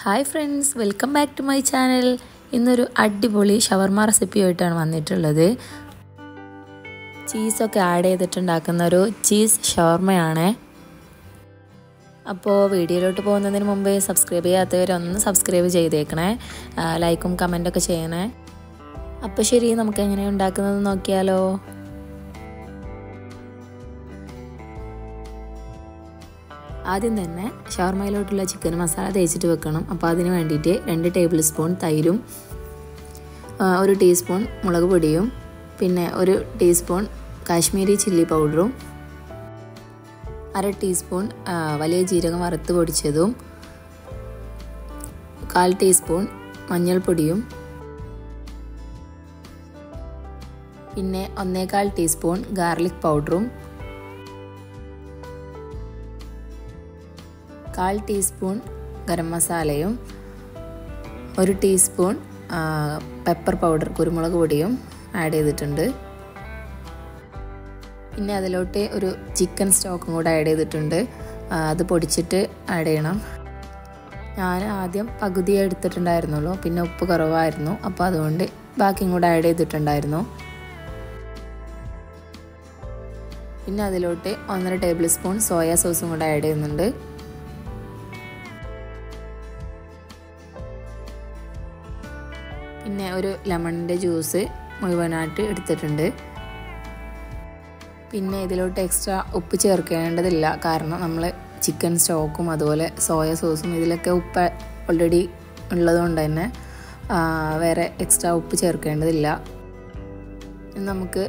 Hi friends, welcome back to my channel. ഇന്നൊരു അടിപൊളി ഷവർമ recipe ആയിട്ടാണ് വന്നിട്ടുള്ളത്. ചീസൊക്കെ ആഡ് ചെയ്തിട്ടുണ്ടാക്കുന്ന ഒരു ചീസ് ഷവർമയാണ്. അപ്പോൾ വീഡിയോയിലോട്ട് പോകുന്നതിന് മുമ്പ് സബ്സ്ക്രൈബ് ചെയ്യാത്തവരൊന്ന് സബ്സ്ക്രൈബ് ചെയ്തേക്കണേ, ലൈക്കും കമൻറ്റൊക്കെ ചെയ്യണേ. അപ്പോൾ ശരി, നമുക്ക് എങ്ങനെയാണ് ഉണ്ടാക്കുന്നത് നോക്കിയാലോ. ആദ്യം തന്നെ ഷവർമയിലോട്ടുള്ള ചിക്കൻ മസാല തേച്ചിട്ട് വെക്കണം. അപ്പോൾ അതിന് വേണ്ടിയിട്ട് 2 ടേബിൾ സ്പൂൺ തൈരും, 1 ടീസ്പൂൺ മുളക് പൊടിയും, പിന്നെ 1 ടീസ്പൂൺ കാശ്മീരി ചില്ലി പൗഡറും, 1/2 ടീസ്പൂൺ വലിയ ജീരകം വറുത്ത് പൊടിച്ചതും, 1/4 ടീസ്പൂൺ മഞ്ഞൾപ്പൊടിയും, പിന്നെ 1/4 ടീസ്പൂൺ ഗാർലിക് പൗഡറും, 1/4 ടീസ്പൂൺ ഗരം മസാലയും, 1 ടീസ്പൂൺ പെപ്പർ പൗഡർ കുരുമുളക് പൊടിയും ആഡ് ചെയ്തിട്ടുണ്ട്. പിന്നെ അതിലോട്ട് ഒരു ചിക്കൻ സ്റ്റോക്കും കൂടെ ആഡ് ചെയ്തിട്ടുണ്ട്. അത് പൊടിച്ചിട്ട് ആഡ് ചെയ്യണം. ഞാൻ ആദ്യം പകുതി എടുത്തിട്ടുണ്ടായിരുന്നുള്ളൂ, പിന്നെ ഉപ്പ് കുറവായിരുന്നു, അപ്പോൾ അതുകൊണ്ട് ബാക്കിയും കൂടെ ആഡ് ചെയ്തിട്ടുണ്ടായിരുന്നു. പിന്നെ അതിലോട്ട് 1.5 ടേബിൾ സ്പൂൺ സോയാ സോസും കൂടെ ആഡ് ചെയ്യുന്നുണ്ട്. പിന്നെ ഒരു ലെമണിൻ്റെ ജ്യൂസ് മുഴുവനായിട്ട് എടുത്തിട്ടുണ്ട്. പിന്നെ ഇതിലോട്ട് എക്സ്ട്രാ ഉപ്പ് ചേർക്കേണ്ടതില്ല, കാരണം നമ്മൾ ചിക്കൻ സ്റ്റോക്കും അതുപോലെ സോയ സോസും ഇതിലൊക്കെ ഉപ്പ് ഓൾറെഡി ഉള്ളതുകൊണ്ട് തന്നെ വേറെ എക്സ്ട്രാ ഉപ്പ് ചേർക്കേണ്ടതില്ല. നമുക്ക്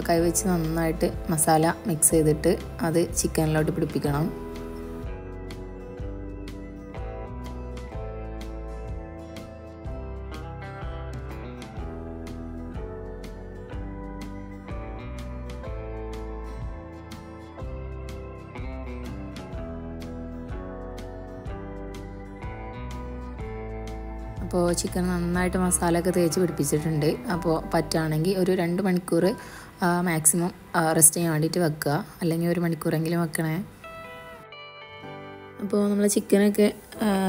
കൈവച്ച് നന്നായിട്ട് മസാല മിക്സ് ചെയ്തിട്ട് അത് ചിക്കനിലോട്ട് പിടിപ്പിക്കണം. അപ്പോൾ ചിക്കൻ നന്നായിട്ട് മസാലയൊക്കെ തേച്ച് പിടിപ്പിച്ചിട്ടുണ്ട്. അപ്പോൾ പറ്റുകയാണെങ്കിൽ ഒരു 2 മണിക്കൂർ മാക്സിമം റെസ്റ്റ് ചെയ്യാൻ വേണ്ടിയിട്ട് വെക്കുക, അല്ലെങ്കിൽ 1 മണിക്കൂറെങ്കിലും വെക്കണേ. അപ്പോൾ നമ്മൾ ചിക്കനൊക്കെ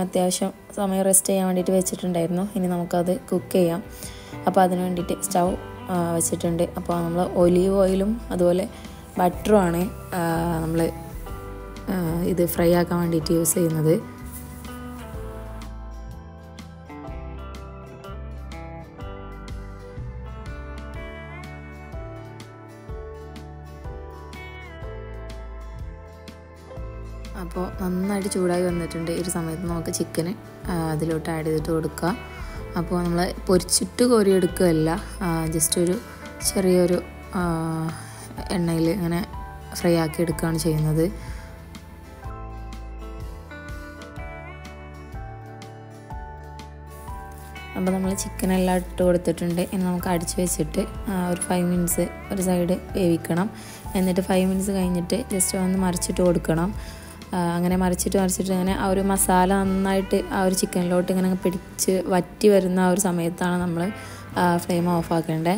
അത്യാവശ്യം സമയം റെസ്റ്റ് ചെയ്യാൻ വേണ്ടിയിട്ട് വെച്ചിട്ടുണ്ടായിരുന്നു. ഇനി നമുക്കത് കുക്ക് ചെയ്യാം. അപ്പോൾ അതിന് വേണ്ടിയിട്ട് സ്റ്റൗ വെച്ചിട്ടുണ്ട്. അപ്പോൾ നമ്മൾ ഒലീവ് ഓയിലും അതുപോലെ ബട്ടറുമാണ് നമ്മൾ ഇത് ഫ്രൈ ആക്കാൻ വേണ്ടിയിട്ട് യൂസ് ചെയ്യുന്നത്. അപ്പോൾ നന്നായിട്ട് ചൂടായി വന്നിട്ടുണ്ട്. ഈ ഒരു സമയത്ത് നമുക്ക് ചിക്കന് അതിലോട്ട് ആഡ് ചെയ്തിട്ട് കൊടുക്കുക. അപ്പോൾ നമ്മൾ പൊരിച്ചിട്ട് കോരിയെടുക്കുകയല്ല, ജസ്റ്റ് ഒരു ചെറിയൊരു എണ്ണയിൽ ഇങ്ങനെ ഫ്രൈ ആക്കി എടുക്കുകയാണ് ചെയ്യുന്നത്. അപ്പോൾ നമ്മൾ ചിക്കനെല്ലാം ഇട്ട് കൊടുത്തിട്ടുണ്ട്. ഇനി നമുക്ക് അടിച്ച് വെച്ചിട്ട് ഒരു 5 മിനിറ്റ്സ് ഒരു സൈഡ് വേവിക്കണം. എന്നിട്ട് 5 മിനിറ്റ്സ് കഴിഞ്ഞിട്ട് ജസ്റ്റ് ഒന്ന് മറിച്ചിട്ട് കൊടുക്കണം. അങ്ങനെ മറിച്ചിട്ട് അങ്ങനെ ആ ഒരു മസാല നന്നായിട്ട് ആ ഒരു ചിക്കനിലോട്ട് ഇങ്ങനെ പിടിച്ച് വറ്റി വരുന്ന ആ ഒരു സമയത്താണ് നമ്മൾ ഫ്ലെയിം ഓഫ് ആക്കേണ്ടത്.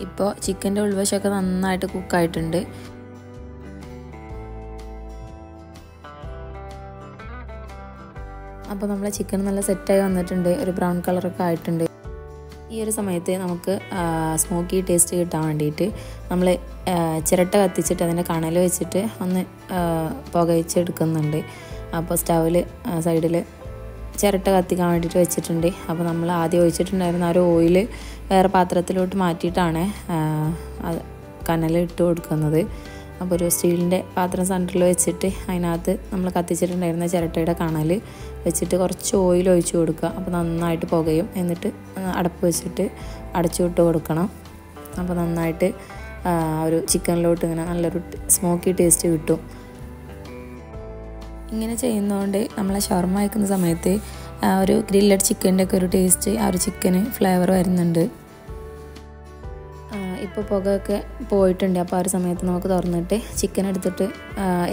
ഇപ്പോൾ ചിക്കൻ്റെ ഉൾവശമൊക്കെ നന്നായിട്ട് കുക്കായിട്ടുണ്ട്. അപ്പോൾ നമ്മളെ ചിക്കൻ നല്ല സെറ്റായി വന്നിട്ടുണ്ട്, ഒരു ബ്രൗൺ കളറൊക്കെ ആയിട്ടുണ്ട്. ഈ ഒരു സമയത്ത് നമുക്ക് സ്മോക്കി ടേസ്റ്റ് കിട്ടാൻ വേണ്ടിയിട്ട് നമ്മൾ ചിരട്ട കത്തിച്ചിട്ട് അതിൻ്റെ കണൽ വെച്ചിട്ട് ഒന്ന് പുകയിച്ചെടുക്കുന്നുണ്ട്. അപ്പോൾ സ്റ്റൗവിൽ സൈഡിൽ ചിരട്ട കത്തിക്കാൻ വേണ്ടിയിട്ട് വെച്ചിട്ടുണ്ട്. അപ്പോൾ നമ്മൾ ആദ്യം ഒഴിച്ചിട്ടുണ്ടായിരുന്ന ആ ഒരു ഓയിൽ വേറെ പാത്രത്തിലോട്ട് മാറ്റിയിട്ടാണ് കനൽ ഇട്ട് കൊടുക്കുന്നത്. അപ്പോൾ ഒരു സ്റ്റീലിൻ്റെ പാത്രം സെൻറ്ററിൽ വെച്ചിട്ട് അതിനകത്ത് നമ്മൾ കത്തിച്ചിട്ടുണ്ടായിരുന്ന ചിരട്ടയുടെ കണൽ വെച്ചിട്ട് കുറച്ച് ഓയിൽ ഒഴിച്ച് കൊടുക്കുക. അപ്പോൾ നന്നായിട്ട് പുകയും. എന്നിട്ട് അടപ്പ് വെച്ചിട്ട് അടച്ചു വിട്ട് കൊടുക്കണം. അപ്പോൾ നന്നായിട്ട് ഒരു ചിക്കനിലോട്ട് ഇങ്ങനെ നല്ലൊരു സ്മോക്കി ടേസ്റ്റ് കിട്ടും. ഇങ്ങനെ ചെയ്യുന്നതുകൊണ്ട് നമ്മളെ ഷവർമ വയ്ക്കുന്ന സമയത്ത് ഒരു ഗ്രില്ലഡ് ചിക്കൻ്റെ ഒക്കെ ഒരു ടേസ്റ്റ് ആ ഒരു ചിക്കന് ഫ്ലേവർ വരുന്നുണ്ട്. ഇപ്പോൾ പുകയൊക്കെ പോയിട്ടുണ്ട്. അപ്പോൾ ആ ഒരു സമയത്ത് നമുക്ക് തുറന്നിട്ട് ചിക്കൻ എടുത്തിട്ട്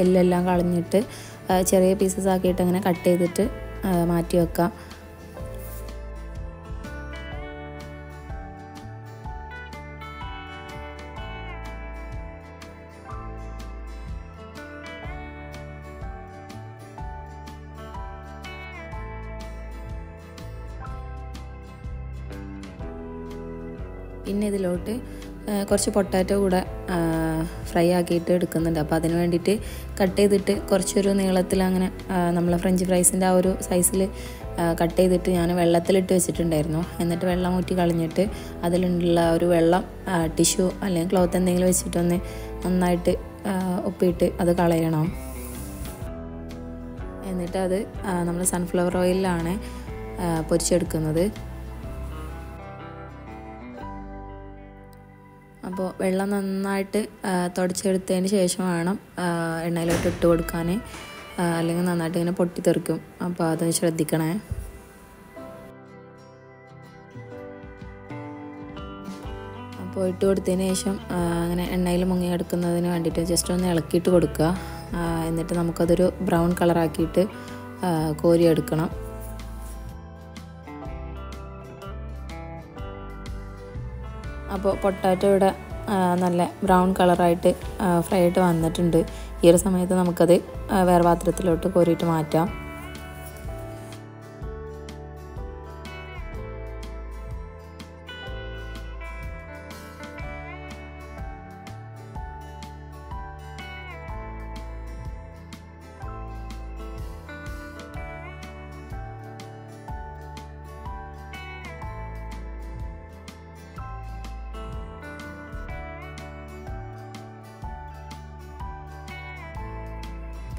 എല്ലാം കളഞ്ഞിട്ട് ചെറിയ പീസസ് ആക്കിയിട്ട് അങ്ങനെ കട്ട് ചെയ്തിട്ട് മാറ്റി വെക്കാം. പിന്നെ ഇതിലോട്ട് കുറച്ച് പൊട്ടാറ്റോ കൂടെ ഫ്രൈ ആക്കിയിട്ട് എടുക്കുന്നുണ്ട്. അപ്പോൾ അതിന് വേണ്ടിയിട്ട് കട്ട് ചെയ്തിട്ട് കുറച്ചൊരു നീളത്തിൽ അങ്ങനെ നമ്മൾ ഫ്രഞ്ച് ഫ്രൈസിൻ്റെ ആ ഒരു സൈസിൽ കട്ട് ചെയ്തിട്ട് ഞാൻ വെള്ളത്തിലിട്ട് വെച്ചിട്ടുണ്ടായിരുന്നു. എന്നിട്ട് വെള്ളം ഊറ്റി കളഞ്ഞിട്ട് അതിലുള്ള ഒരു വെള്ളം ടിഷ്യൂ അല്ലെങ്കിൽ ക്ലോത്ത് എന്തെങ്കിലും വെച്ചിട്ടൊന്ന് നന്നായിട്ട് ഒപ്പിയിട്ട് അത് കളയണം. എന്നിട്ട് അത് നമ്മൾ സൺഫ്ലവർ ഓയിലിലാണ് പൊരിച്ചെടുക്കുന്നത്. അപ്പോൾ വെള്ളം നന്നായിട്ട് തുടച്ചെടുത്തതിന് ശേഷം വേണം എണ്ണയിലോട്ട് ഇട്ട് കൊടുക്കാൻ, അല്ലെങ്കിൽ നന്നായിട്ട് ഇങ്ങനെ പൊട്ടിത്തെറിക്കും. അപ്പോൾ അത് ശ്രദ്ധിക്കണേ. അപ്പോൾ ഇട്ട് കൊടുത്തതിന് ശേഷം അങ്ങനെ എണ്ണയിൽ മുങ്ങി കിടക്കുന്നതിന് വേണ്ടിയിട്ട് ജസ്റ്റ് ഒന്ന് ഇളക്കിയിട്ട് കൊടുക്കുക. എന്നിട്ട് നമുക്കതൊരു ബ്രൗൺ കളറാക്കിയിട്ട് കോരിയെടുക്കണം. അപ്പോൾ പൊട്ടാറ്റോ ഇവിടെ നല്ല ബ്രൗൺ കളറായിട്ട് ഫ്രൈ ആയിട്ട് വന്നിട്ടുണ്ട്. ഈ ഒരു സമയത്ത് നമുക്കത് വേറെ പാത്രത്തിലോട്ട് കോരിയിട്ട് മാറ്റാം.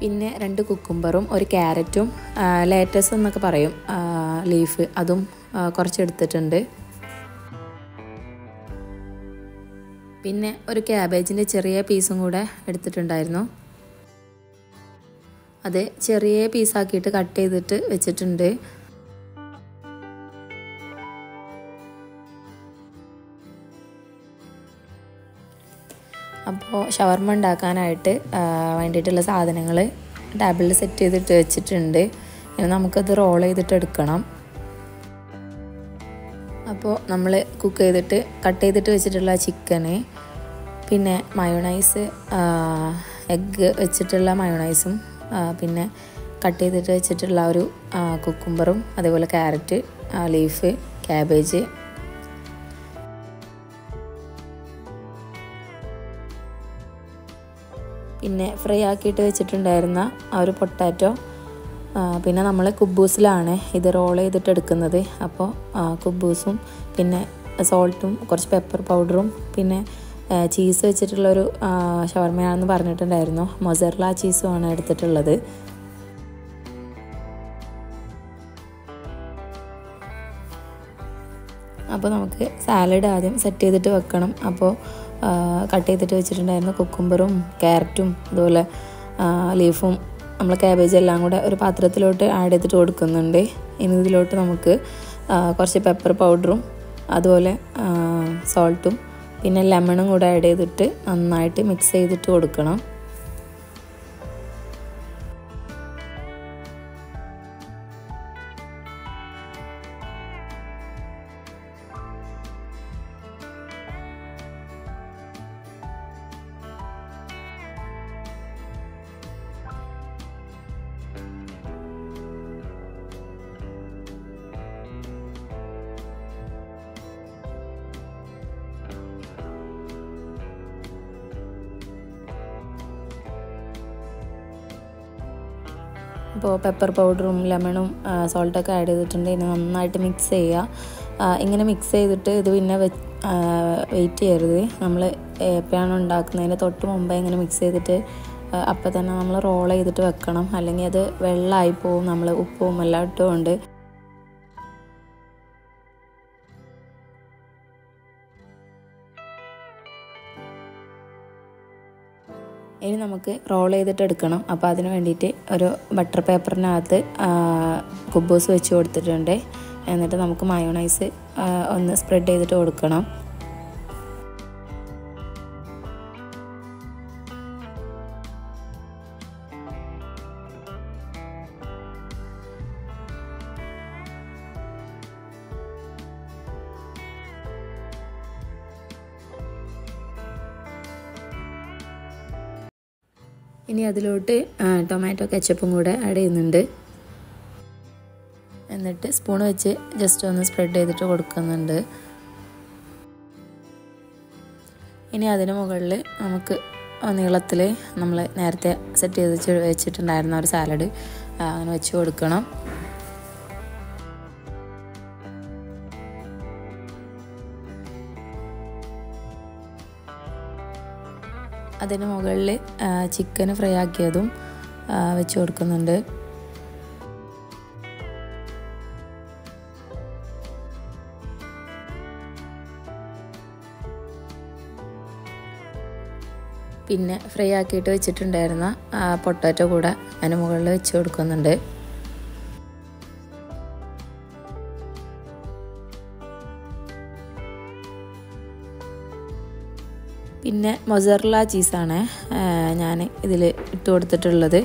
പിന്നെ 2 കുക്കുംബറും ഒരു ക്യാരറ്റും ലേറ്റസ് എന്നൊക്കെ പറയും ലീഫ്, അതും കുറച്ചെടുത്തിട്ടുണ്ട്. പിന്നെ ഒരു ക്യാബേജിൻ്റെ ചെറിയ പീസും കൂടെ എടുത്തിട്ടുണ്ടായിരുന്നു. അത് ചെറിയ പീസാക്കിയിട്ട് കട്ട് ചെയ്തിട്ട് വെച്ചിട്ടുണ്ട്. അപ്പോൾ ഷവർമ ഉണ്ടാക്കാനായിട്ട് വേണ്ടിയിട്ടുള്ള സാധനങ്ങൾ ടേബിളിൽ സെറ്റ് ചെയ്തിട്ട് വെച്ചിട്ടുണ്ട്. ഇനി നമുക്കത് റോൾ ചെയ്തിട്ട് എടുക്കണം. അപ്പോൾ നമ്മൾ കുക്ക് ചെയ്തിട്ട് കട്ട് ചെയ്തിട്ട് വെച്ചിട്ടുള്ള ചിക്കന്, പിന്നെ മയോണൈസ്, എഗ്ഗ് വെച്ചിട്ടുള്ള മയോണൈസും, പിന്നെ കട്ട് ചെയ്തിട്ട് വെച്ചിട്ടുള്ള ഒരു കുക്കുംബറും, അതേപോലെ ക്യാരറ്റ്, ലീഫ്, ക്യാബേജ്, പിന്നെ ഫ്രൈ ആക്കിയിട്ട് വെച്ചിട്ടുണ്ടായിരുന്ന ആ ഒരു പൊട്ടാറ്റോ, പിന്നെ നമ്മൾ കുബൂസിലാണ് ഇത് റോൾ ചെയ്തിട്ട് എടുക്കുന്നത്. അപ്പോൾ കുബൂസും പിന്നെ സോൾട്ടും കുറച്ച് പെപ്പർ പൗഡറും പിന്നെ ചീസ് വെച്ചിട്ടുള്ളൊരു ഷവർമയാണെന്ന് പറഞ്ഞിട്ടുണ്ടായിരുന്നു. മൊസറല്ല ചീസുമാണ് എടുത്തിട്ടുള്ളത്. അപ്പോൾ നമുക്ക് സാലഡ് ആദ്യം സെറ്റ് ചെയ്തിട്ട് വെക്കണം. അപ്പോൾ കട്ട് ചെയ്തിട്ട് വെച്ചിട്ടുണ്ടായിരുന്ന കുക്കുംബറും ക്യാരറ്റും അതുപോലെ ലീഫും നമ്മൾ ക്യാബേജ് എല്ലാം കൂടെ ഒരു പാത്രത്തിലോട്ട് ആഡ് ചെയ്തിട്ട് കൊടുക്കുന്നുണ്ട്. ഇനി ഇതിലോട്ട് നമുക്ക് കുറച്ച് പെപ്പർ പൗഡറും അതുപോലെ സോൾട്ടും പിന്നെ ലെമണും കൂടെ ആഡ് ചെയ്തിട്ട് നന്നായിട്ട് മിക്സ് ചെയ്തിട്ട് കൊടുക്കണം. അപ്പോൾ പെപ്പർ പൗഡറും ലെമണും സോൾട്ടൊക്കെ ആഡ് ചെയ്തിട്ടുണ്ട്. ഇനി നന്നായിട്ട് മിക്സ് ചെയ്യുക. ഇങ്ങനെ മിക്സ് ചെയ്തിട്ട് ഇത് പിന്നെ വെയിറ്റ് ചെയ്യരുത്. നമ്മൾ എപ്പോഴാണ് ഉണ്ടാക്കുന്നതിന് തൊട്ട് മുമ്പേ ഇങ്ങനെ മിക്സ് ചെയ്തിട്ട് അപ്പം തന്നെ നമ്മൾ റോൾ ചെയ്തിട്ട് വെക്കണം. അല്ലെങ്കിൽ അത് വെള്ളമായി പോവും, നമ്മൾ ഉപ്പും എല്ലാം ഇട്ടുകൊണ്ട്. ഇനി നമുക്ക് റോൾ ചെയ്തിട്ട് എടുക്കണം. അപ്പോൾ അതിന് വേണ്ടിയിട്ട് ഒരു ബട്ടർ പേപ്പറിനകത്ത് കുബൂസ് വെച്ച് കൊടുത്തിട്ടുണ്ട്. എന്നിട്ട് നമുക്ക് മയോണൈസ് ഒന്ന് സ്പ്രെഡ് ചെയ്തിട്ട് കൊടുക്കണം. ഇനി അതിലോട്ട് ടൊമാറ്റോ കെച്ചപ്പും കൂടെ ആഡ് ചെയ്യുന്നുണ്ട്. എന്നിട്ട് സ്പൂൺ വെച്ച് ജസ്റ്റ് ഒന്ന് സ്പ്രെഡ് ചെയ്തിട്ട് കൊടുക്കുന്നുണ്ട്. ഇനി അതിന് മുകളിൽ നമുക്ക് നീളത്തിൽ നമ്മൾ നേരത്തെ സെറ്റ് ചെയ്ത് വെച്ചിട്ടുണ്ടായിരുന്ന ഒരു സാലഡ് അങ്ങനെ വെച്ച് കൊടുക്കണം. അതിന് മുകളിൽ ചിക്കൻ ഫ്രൈ ആക്കിയതും വെച്ച് കൊടുക്കുന്നുണ്ട്. പിന്നെ ഫ്രൈ ആക്കിയിട്ട് വെച്ചിട്ടുണ്ടായിരുന്ന പൊട്ടാറ്റോ കൂടെ അതിന് മുകളിൽ വെച്ച് കൊടുക്കുന്നുണ്ട്. പിന്നെ മൊസറല്ല ചീസാണ് ഞാൻ ഇതിൽ ഇട്ട് കൊടുത്തിട്ടുള്ളത്.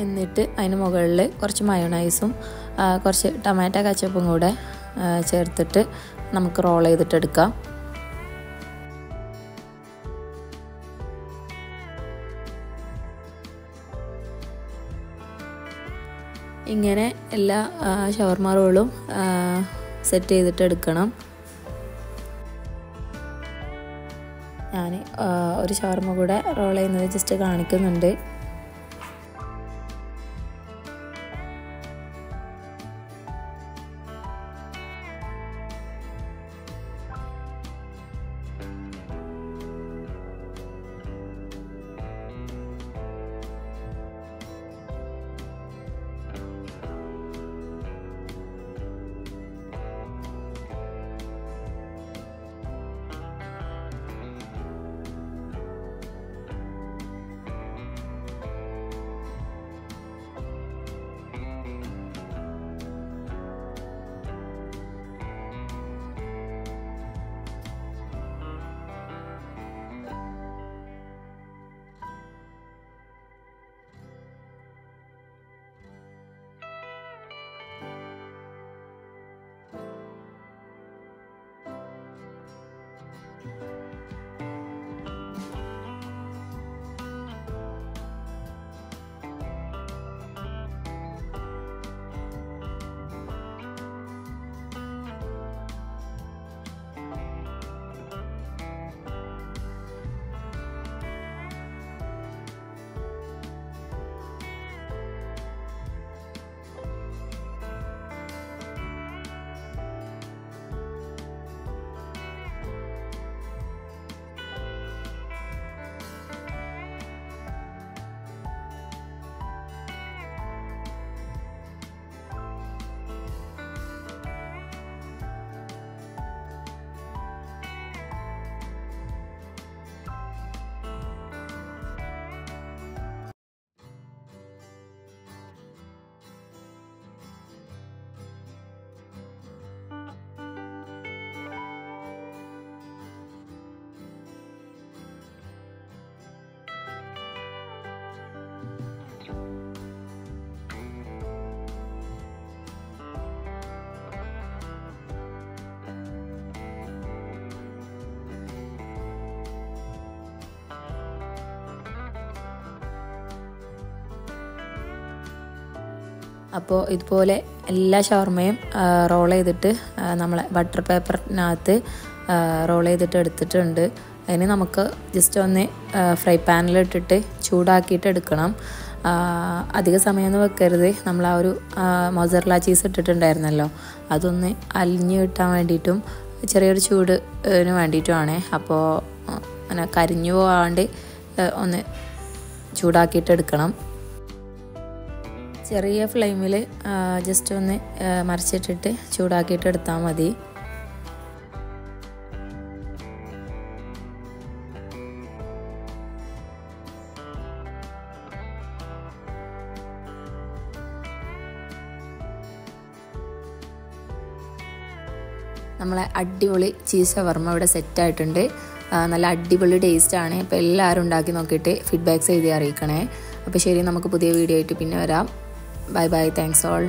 എന്നിട്ട് അതിന് മുകളിൽ കുറച്ച് മയോണൈസും കുറച്ച് ടൊമാറ്റോ കച്ചപ്പും കൂടെ ചേർത്തിട്ട് നമുക്ക് റോൾ ചെയ്തിട്ടെടുക്കാം. ഇങ്ങനെ എല്ലാ ഷവർമ റോളും സെറ്റ് ചെയ്തിട്ടെടുക്കണം. ഞാൻ ഒരു ഷവർമ കൂടെ റോൾ ചെയ്യുന്നത് ജസ്റ്റ് കാണിക്കുന്നുണ്ട്. അപ്പോൾ ഇതുപോലെ എല്ലാ ഷവർമയും റോൾ ചെയ്തിട്ട് നമ്മളെ ബട്ടർ പേപ്പറിനകത്ത് റോൾ ചെയ്തിട്ട് എടുത്തിട്ടുണ്ട്. അതിന് നമുക്ക് ജസ്റ്റ് ഒന്ന് ഫ്രൈ പാനിലിട്ടിട്ട് ചൂടാക്കിയിട്ട് എടുക്കണം. അധിക സമയമൊന്നും വെക്കരുത്. നമ്മൾ ആ ഒരു മൊസറല്ല ചീസ് ഇട്ടിട്ടുണ്ടായിരുന്നല്ലോ, അതൊന്ന് അലിഞ്ഞ് കിട്ടാൻ വേണ്ടിയിട്ടും ചെറിയൊരു ചൂടിന് വേണ്ടിയിട്ടുമാണ്. അപ്പോൾ അങ്ങനെ കരിഞ്ഞു പോകാണ്ട് ഒന്ന് ചൂടാക്കിയിട്ട് എടുക്കണം. ചെറിയ ഫ്ലെയിമിൽ ജസ്റ്റ് ഒന്ന് മറിച്ചിട്ടിട്ട് ചൂടാക്കിയിട്ട് എടുത്താൽ മതി. നമ്മളെ അടിപൊളി ചീസ് ഷവർമ ഇവിടെ സെറ്റായിട്ടുണ്ട്. നല്ല അടിപൊളി ടേസ്റ്റാണ്. അപ്പോൾ എല്ലാവരും ഉണ്ടാക്കി നോക്കിയിട്ട് ഫീഡ്ബാക്ക്സ് എഴുതി അറിയിക്കണേ. അപ്പോൾ ശരി, നമുക്ക് പുതിയ വീഡിയോ ആയിട്ട് പിന്നെ വരാം. Bye bye, thanks all.